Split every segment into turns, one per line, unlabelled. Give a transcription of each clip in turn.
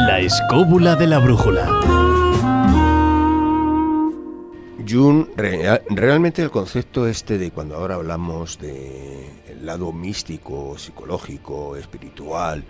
La escóbula de la brújula.
Jung, realmente el concepto de cuando ahora hablamos de el lado místico, psicológico, espiritual,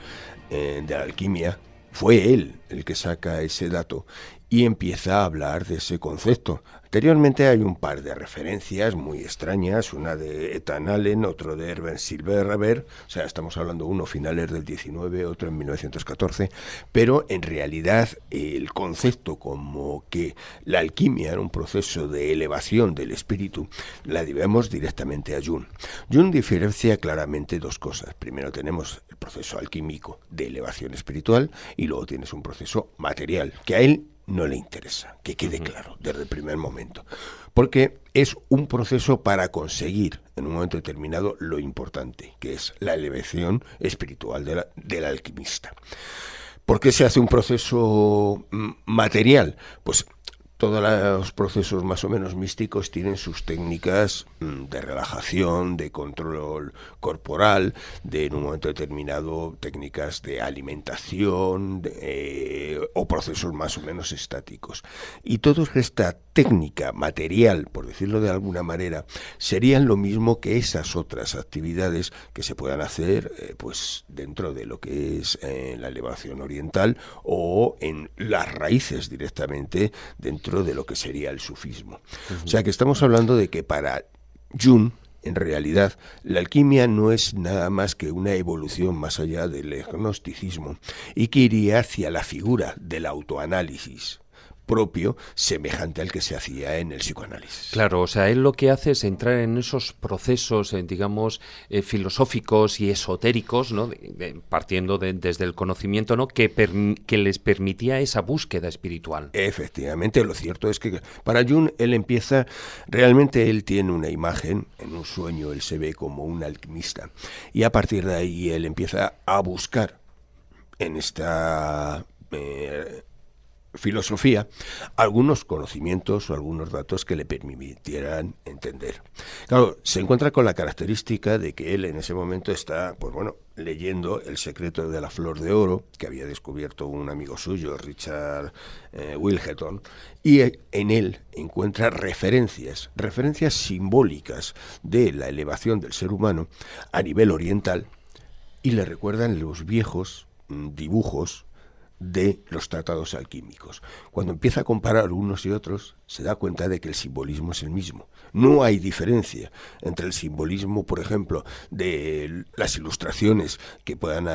de la alquimia, fue él el que saca ese dato y empieza a hablar de ese concepto. Anteriormente hay un par de referencias muy extrañas, una de Ethan Allen, otro de Herbert Silverberg, o sea, estamos hablando uno finales del 19, otro en 1914, pero en realidad el concepto como que la alquimia era un proceso de elevación del espíritu, la debemos directamente a Jung. Jung diferencia claramente dos cosas. Primero tenemos el proceso alquímico de elevación espiritual y luego tienes un proceso material, que a él no le interesa, que quede claro desde el primer momento, porque es un proceso para conseguir en un momento determinado lo importante, que es la elevación espiritual del alquimista. ¿Por qué se hace un proceso material? Pues todos los procesos más o menos místicos tienen sus técnicas de relajación, de control corporal, de en un momento determinado técnicas de alimentación o procesos más o menos estáticos. Y toda esta técnica material, por decirlo de alguna manera, serían lo mismo que esas otras actividades que se puedan hacer pues dentro de lo que es la elevación oriental o en las raíces directamente dentro de lo que sería el sufismo. O sea que estamos hablando de que para Jung, en realidad, la alquimia no es nada más que una evolución más allá del gnosticismo y que iría hacia la figura del autoanálisis propio, semejante al que se hacía en el psicoanálisis.
Claro, o sea, él lo que hace es entrar en esos procesos, digamos, filosóficos y esotéricos, ¿no? Partiendo desde el conocimiento, ¿no? Que les permitía esa búsqueda espiritual.
Efectivamente, lo cierto es que para Jung realmente él tiene una imagen, en un sueño él se ve como un alquimista, y a partir de ahí él empieza a buscar en esta filosofía algunos conocimientos o algunos datos que le permitieran entender. Claro, se encuentra con la característica de que él en ese momento está, pues bueno, leyendo El secreto de la flor de oro, que había descubierto un amigo suyo, Richard Wilhelton, y en él encuentra referencias simbólicas de la elevación del ser humano a nivel oriental y le recuerdan los viejos dibujos de los tratados alquímicos. Cuando empieza a comparar unos y otros, se da cuenta de que el simbolismo es el mismo. No hay diferencia entre el simbolismo, por ejemplo, de las ilustraciones que puedan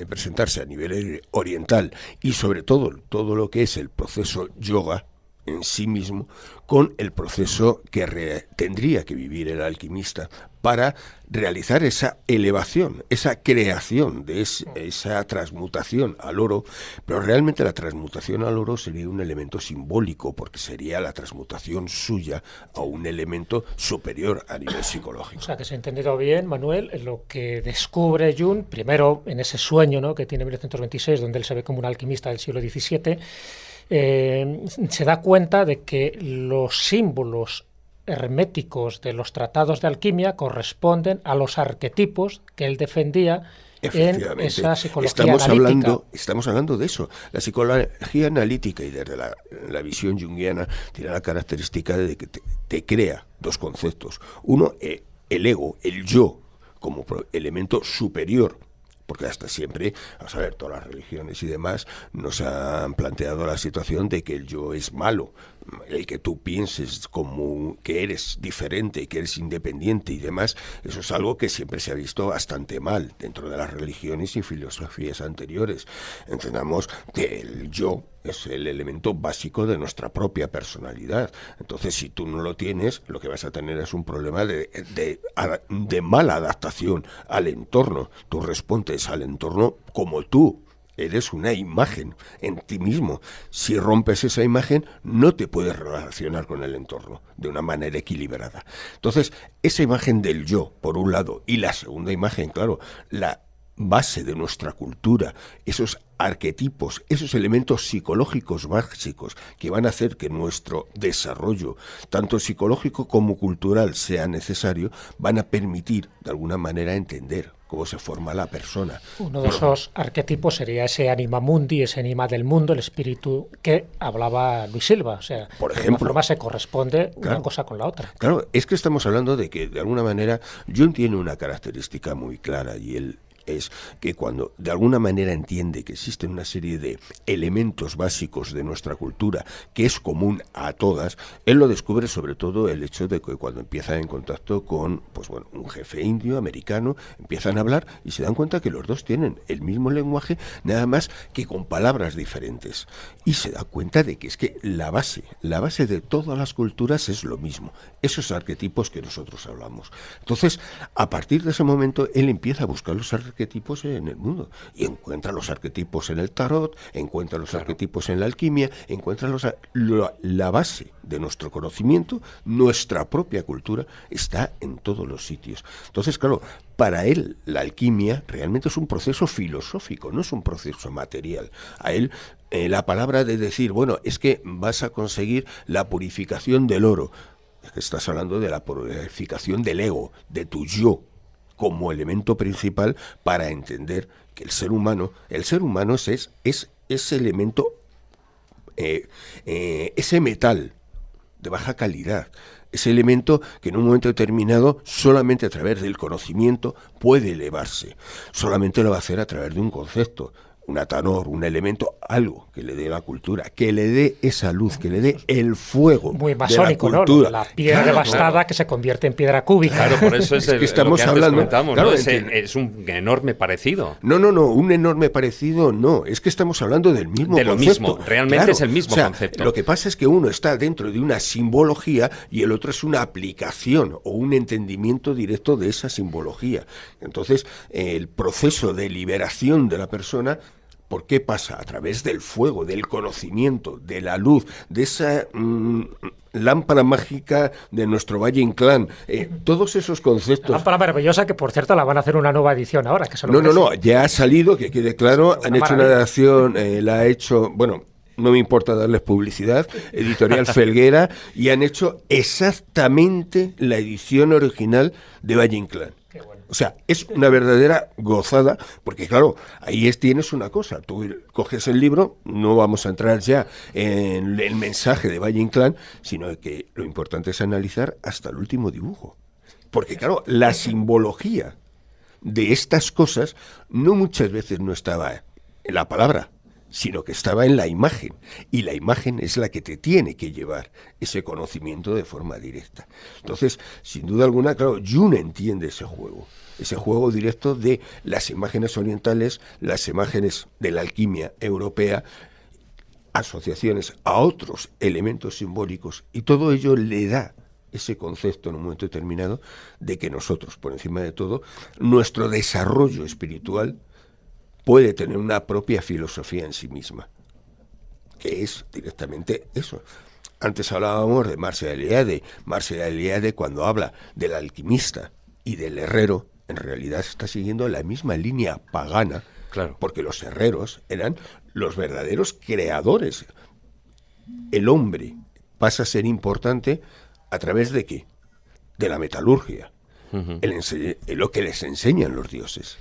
presentarse a nivel oriental y sobre todo lo que es el proceso yoga en sí mismo, con el proceso que tendría que vivir el alquimista para realizar esa elevación, esa creación de esa transmutación al oro, pero realmente la transmutación al oro sería un elemento simbólico, porque sería la transmutación suya a un elemento superior a nivel psicológico.
O sea, que se ha entendido bien, Manuel, lo que descubre Jung, primero en ese sueño, ¿no?, que tiene en 1926, donde él se ve como un alquimista del siglo XVII, se da cuenta de que los símbolos herméticos de los tratados de alquimia corresponden a los arquetipos que él defendía en esa psicología analítica.
Estamos hablando de eso. La psicología analítica y desde la visión junguiana tiene la característica de que te crea dos conceptos. Uno, el ego, el yo, como elemento superior, porque hasta siempre, a saber, todas las religiones y demás nos han planteado la situación de que el yo es malo, el que tú pienses como que eres diferente, que eres independiente y demás, eso es algo que siempre se ha visto bastante mal dentro de las religiones y filosofías anteriores. Entendamos que el yo es el elemento básico de nuestra propia personalidad. Entonces, si tú no lo tienes, lo que vas a tener es un problema de mala adaptación al entorno. Tú respondes al entorno como tú. Eres una imagen en ti mismo. Si rompes esa imagen, no te puedes relacionar con el entorno de una manera equilibrada. Entonces, esa imagen del yo, por un lado, y la segunda imagen, claro, la base de nuestra cultura, esos arquetipos, esos elementos psicológicos básicos que van a hacer que nuestro desarrollo, tanto psicológico como cultural, sea necesario, van a permitir, de alguna manera, entender cómo se forma la persona.
Uno de esos arquetipos sería ese anima mundi, ese anima del mundo, el espíritu que hablaba Luis Silva. O sea,
por
de
ejemplo,
alguna forma se corresponde
claro,
una cosa con la otra.
Claro, es que estamos hablando de que, de alguna manera, Jung tiene una característica muy clara, y él es que cuando de alguna manera entiende que existen una serie de elementos básicos de nuestra cultura que es común a todas, él lo descubre sobre todo el hecho de que cuando empieza en contacto con, pues bueno, un jefe indio, americano, empiezan a hablar y se dan cuenta que los dos tienen el mismo lenguaje, nada más que con palabras diferentes. Y se da cuenta de que es que la base de todas las culturas es lo mismo, esos arquetipos que nosotros hablamos. Entonces, a partir de ese momento, él empieza a buscar los arquetipos en el mundo y encuentra los arquetipos en el tarot, encuentra los arquetipos en la alquimia, encuentra la base de nuestro conocimiento, nuestra propia cultura está en todos los sitios. Entonces, claro, para él la alquimia realmente es un proceso filosófico, no es un proceso material. A él la palabra de decir, bueno, es que vas a conseguir la purificación del oro, es que estás hablando de la purificación del ego, de tu yo, como elemento principal para entender que el ser humano es ese elemento, ese metal de baja calidad, ese elemento que en un momento determinado solamente a través del conocimiento puede elevarse, solamente lo va a hacer a través de un concepto, un atanor, un elemento, algo que le dé la cultura, que le dé esa luz, que le dé el fuego
muy masónico,
de la cultura.
¿no? La piedra devastada que se convierte en piedra cúbica.
Claro, por eso es,
que estamos
lo que
hablando,
comentamos,
claro,
¿no? Es un enorme parecido.
No, un enorme parecido no, es que estamos hablando del mismo
de lo
concepto.
mismo, realmente es el mismo concepto.
Lo que pasa es que uno está dentro de una simbología y el otro es una aplicación o un entendimiento directo de esa simbología. Entonces, el proceso de liberación de la persona, ¿por qué pasa? A través del fuego, del conocimiento, de la luz, de esa lámpara mágica de nuestro Valle Inclán, todos esos conceptos.
Lámpara maravillosa que, por cierto, la van a hacer una nueva edición ahora. Que
No, ya ha salido, que quede claro, han hecho una adaptación, la ha hecho, bueno, no me importa darles publicidad, Editorial Felguera, y han hecho exactamente la edición original de Valle Inclán. O sea, es una verdadera gozada, porque claro, ahí tienes una cosa, tú coges el libro, no vamos a entrar ya en el mensaje de Valle Inclán, sino que lo importante es analizar hasta el último dibujo. Porque claro, la simbología de estas cosas no muchas veces no estaba en la palabra, sino que estaba en la imagen, y la imagen es la que te tiene que llevar ese conocimiento de forma directa. Entonces, sin duda alguna, claro, Jung entiende ese juego directo de las imágenes orientales, las imágenes de la alquimia europea, asociaciones a otros elementos simbólicos, y todo ello le da ese concepto en un momento determinado de que nosotros, por encima de todo, nuestro desarrollo espiritual puede tener una propia filosofía en sí misma, que es directamente eso. Antes hablábamos de Marcel Eliade. Marcel Eliade, cuando habla del alquimista y del herrero, en realidad está siguiendo la misma línea pagana,
claro,
porque los herreros eran los verdaderos creadores. El hombre pasa a ser importante a través de ¿qué? De la metalurgia, lo que les enseñan los dioses.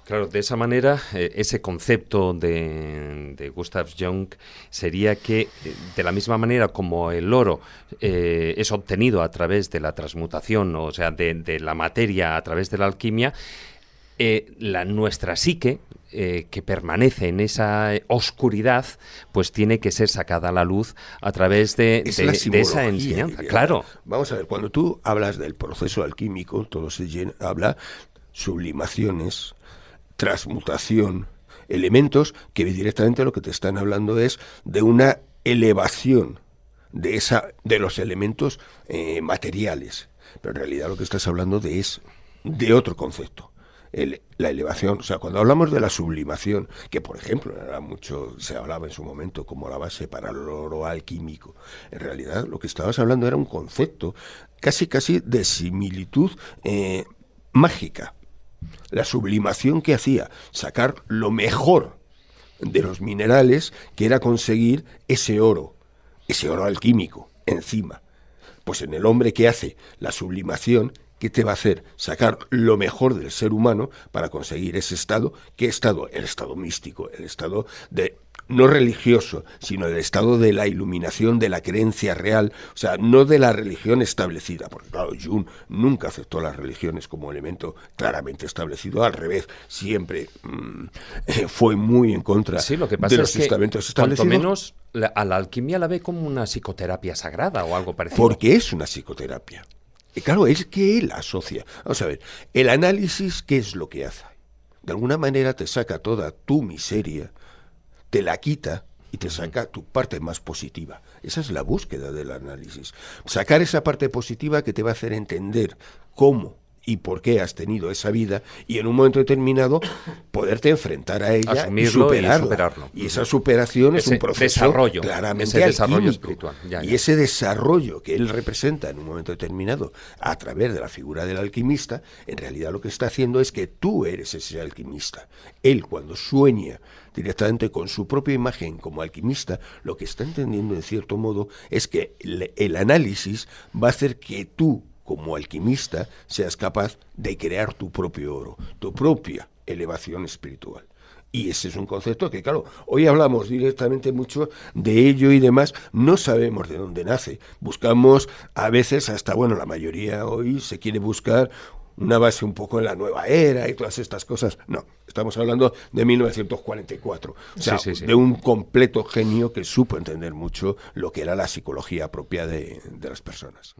Claro, de esa manera, ese concepto de Gustav Jung sería que, de la misma manera como el oro es obtenido a través de la transmutación, o sea, de la materia a través de la alquimia, nuestra psique, que permanece en esa oscuridad, pues tiene que ser sacada a la luz a través de esa enseñanza. Claro.
Vamos a ver, cuando tú hablas del proceso alquímico, todo se habla sublimaciones, transmutación, elementos que directamente lo que te están hablando es de una elevación de los elementos materiales, pero en realidad lo que estás hablando es de otro concepto, la elevación. O sea, cuando hablamos de la sublimación, que por ejemplo se hablaba en su momento como la base para el oro alquímico, en realidad lo que estabas hablando era un concepto casi de similitud mágica. La sublimación que hacía, sacar lo mejor de los minerales, que era conseguir ese oro alquímico encima. Pues en el hombre que hace la sublimación, ¿qué te va a hacer? Sacar lo mejor del ser humano para conseguir ese estado. ¿Qué estado? El estado místico, el estado de no religioso, sino el estado de la iluminación, de la creencia real, o sea, no de la religión establecida, porque claro, Jung nunca aceptó las religiones como elemento claramente establecido, al revés, siempre fue muy en contra
Sí, lo que
de
pasa
los
es que,
estamentos
cuanto
establecidos.
menos, a la alquimia la ve como una psicoterapia sagrada o algo parecido.
Porque es una psicoterapia. Y claro, es que él asocia. Vamos a ver, el análisis, ¿qué es lo que hace? De alguna manera te saca toda tu miseria, te la quita y te saca tu parte más positiva. Esa es la búsqueda del análisis. Sacar esa parte positiva que te va a hacer entender cómo y por qué has tenido esa vida y en un momento determinado poderte enfrentar a ella
Asumirlo
y
y
superarla.
superarlo.
Y esa superación es
Ese
un proceso
desarrollo,
claramente
ese desarrollo
alquímico.
espiritual. Ya,
Y
ya.
ese desarrollo que él representa en un momento determinado a través de la figura del alquimista, en realidad lo que está haciendo es que tú eres ese alquimista. Él, cuando sueña directamente con su propia imagen como alquimista, lo que está entendiendo en cierto modo es que el análisis va a hacer que tú, como alquimista, seas capaz de crear tu propio oro, tu propia elevación espiritual. Y ese es un concepto que, claro, hoy hablamos directamente mucho de ello y demás, no sabemos de dónde nace. Buscamos a veces, hasta, bueno, la mayoría hoy se quiere buscar una base un poco en la nueva era y todas estas cosas. No, estamos hablando de 1944. O sea,
Sí.
de un completo genio que supo entender mucho lo que era la psicología propia de las personas.